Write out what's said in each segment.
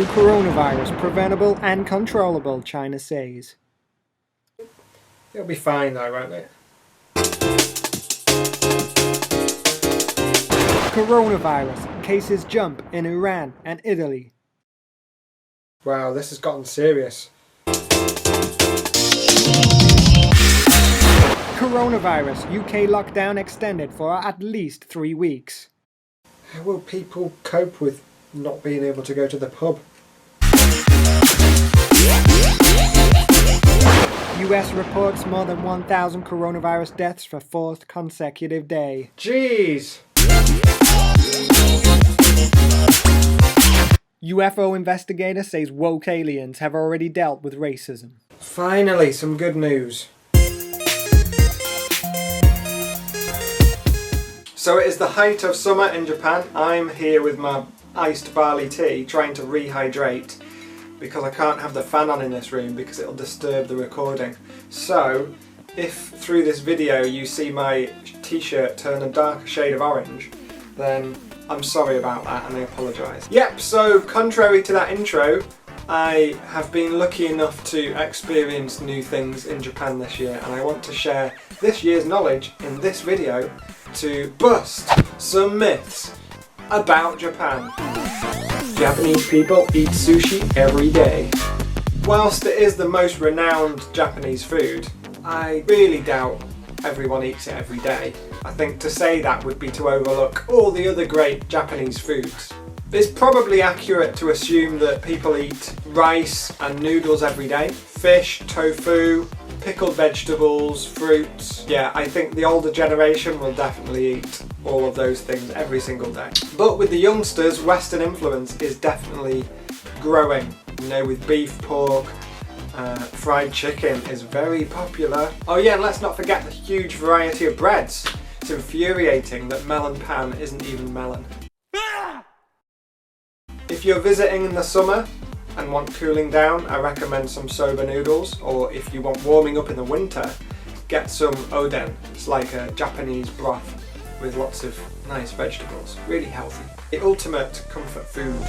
coronavirus preventable and controllable, China says. It'll be fine though, won't it? Coronavirus cases jump in Iran and Italy. Wow, this has gotten serious. Coronavirus UK lockdown extended for at least 3 weeks. How will people cope with not being able to go to the pub? US reports more than 1,000 coronavirus deaths for 4th consecutive day. Jeez! UFO investigator says woke aliens have already dealt with racism. Finally, some good news. So it is the height of summer in Japan. I'm here with my iced barley tea trying to rehydrate because I can't have the fan on in this room because it'll disturb the recording. So if through this video you see my t-shirt turn a darker shade of orange, then I'm sorry about that and I apologise. Yep, so contrary to that intro, I have been lucky enough to experience new things in Japan this year, and I want to share this year's knowledge in this video to bust some myths about Japan. Japanese people eat sushi every day. Whilst it is the most renowned Japanese food, I really doubt everyone eats it every day. I think to say that would be to overlook all the other great Japanese foods. It's probably accurate to assume that people eat rice and noodles every day, fish, tofu, pickled vegetables, fruits. Yeah, I think the older generation will definitely eat all of those things every single day. But with the youngsters, Western influence is definitely growing. You know, with beef, pork, fried chicken is very popular. Oh yeah, and let's not forget the huge variety of breads. It's infuriating that melon pan isn't even melon. If you're visiting in the summer and want cooling down, I recommend some soba noodles, or if you want warming up in the winter, get some oden. It's like a Japanese broth with lots of nice vegetables. Really healthy. The ultimate comfort food.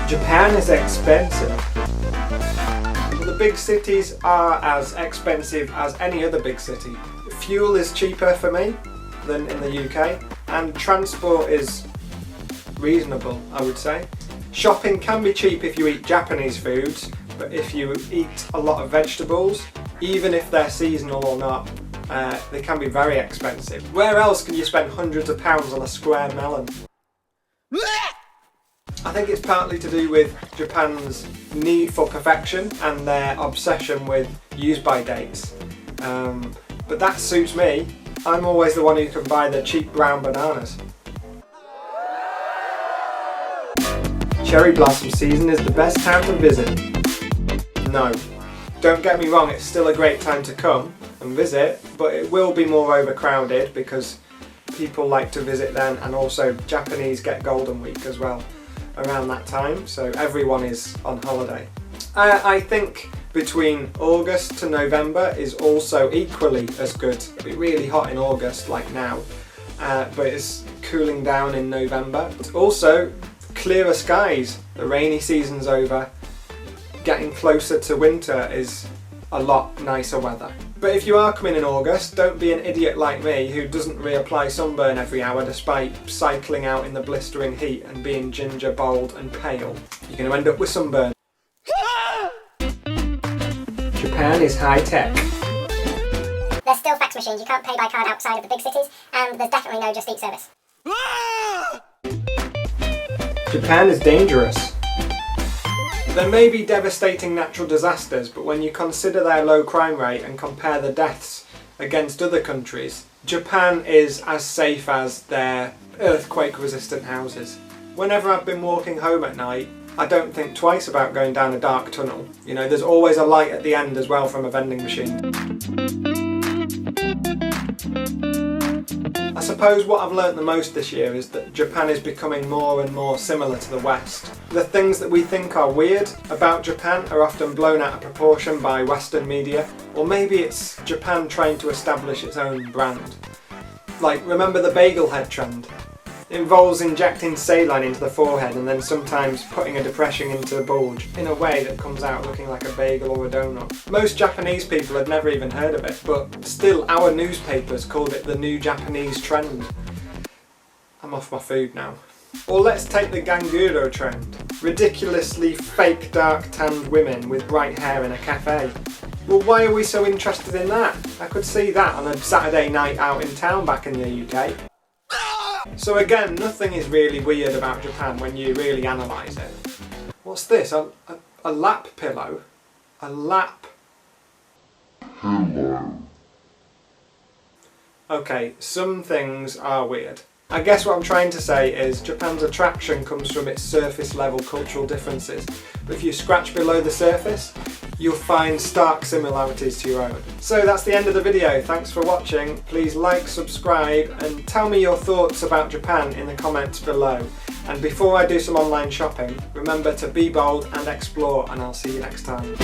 Japan is expensive. Well, the big cities are as expensive as any other big city. Fuel is cheaper for me than in the UK, and transport is reasonable, I would say. Shopping can be cheap if you eat Japanese foods, but if you eat a lot of vegetables, even if they're seasonal or not, they can be very expensive. Where else can you spend hundreds of pounds on a square melon? I think it's partly to do with Japan's need for perfection and their obsession with use-by dates. But that suits me. I'm always the one who can buy the cheap brown bananas. Cherry blossom season is the best time to visit. No. Don't get me wrong, it's still a great time to come and visit, but it will be more overcrowded because people like to visit then, and also Japanese get Golden Week as well around that time, so everyone is on holiday. I think between August to November is also equally as good. It'll be really hot in August like now, but it's cooling down in November. Also, clearer skies, the rainy season's over, getting closer to winter is a lot nicer weather. But if you are coming in August, don't be an idiot like me who doesn't reapply sunburn every hour despite cycling out in the blistering heat and being ginger, bold and pale. You're going to end up with sunburn. Japan is high tech. There's still fax machines, you can't pay by card outside of the big cities, and there's definitely no Just Eat service. Japan is dangerous. There may be devastating natural disasters, but when you consider their low crime rate and compare the deaths against other countries, Japan is as safe as their earthquake-resistant houses. Whenever I've been walking home at night, I don't think twice about going down a dark tunnel. You know, there's always a light at the end as well from a vending machine. I suppose what I've learnt the most this year is that Japan is becoming more and more similar to the West. The things that we think are weird about Japan are often blown out of proportion by Western media, or maybe it's Japan trying to establish its own brand. Like, remember the bagel head trend? involves injecting saline into the forehead and then sometimes putting a depression into the bulge in a way that comes out looking like a bagel or a donut. Most Japanese people had never even heard of it, but still our newspapers called it the new Japanese trend. I'm off my food now. Or let's take the Ganguro trend. Ridiculously fake dark tanned women with bright hair in a cafe. Well, why are we so interested in that? I could see that on a Saturday night out in town back in the UK. So again, nothing is really weird about Japan when you really analyse it. What's this? A lap pillow? A lap pillow. Okay, some things are weird. I guess what I'm trying to say is Japan's attraction comes from its surface level cultural differences, but if you scratch below the surface, you'll find stark similarities to your own. So that's the end of the video. Thanks for watching. Please like, subscribe, and tell me your thoughts about Japan in the comments below. And before I do some online shopping, remember to be bold and explore, and I'll see you next time.